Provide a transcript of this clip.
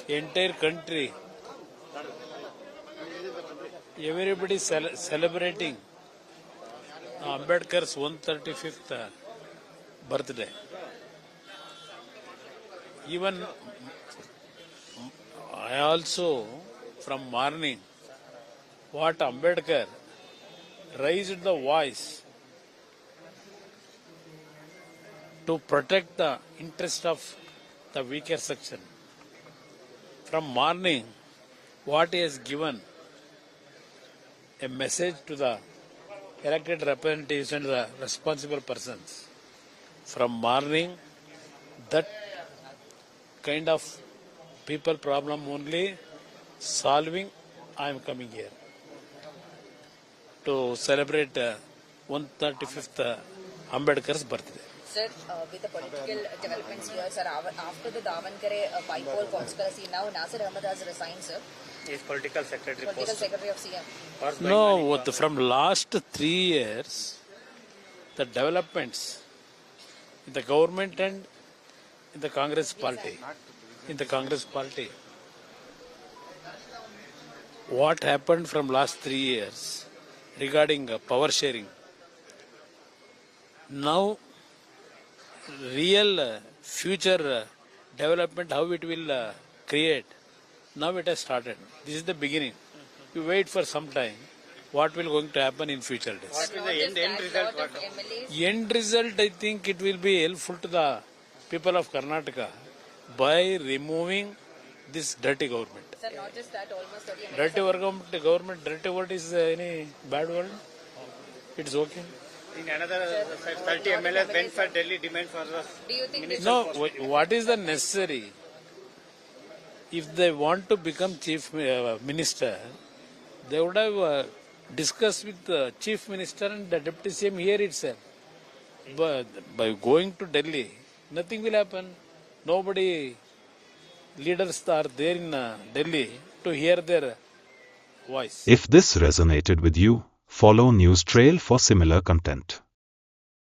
entire country, everybody celebrating Ambedkar's 135th birthday. Even I also, from morning, what Ambedkar raised the voice to protect the interest of the weaker section. From morning, what he has given a message to the elected representatives and the responsible persons. From morning, that kind of people problem only solving, I am coming here to celebrate 135th Ambedkar's birthday. Sir, with the political developments here, sir, after the Davankere by-poll conspiracy, now Nasir Ahmed has resigned, sir. He is political secretary. Political secretary of CM. No, from last 3 years, the developments in the government and in the Congress party, what happened from last 3 years regarding power sharing. Now, real future development, how it will create, now it has started. This is the beginning. You wait for some time. What will going to happen in future days? What will the end result? End result, I think it will be helpful to the people of Karnataka by removing this dirty government. Sir, not just that, almost 30 MLAs. Dirty word is any bad word? It's okay. In another 30 MLAs went for Delhi demand for the Do you think this No, what is the necessary? If they want to become chief minister, they would have discussed with the chief minister and the deputy CM here itself. But by going to Delhi, nothing will happen. Nobody, leaders are there in Delhi to hear their voice. If this resonated with you, follow News Trail for similar content.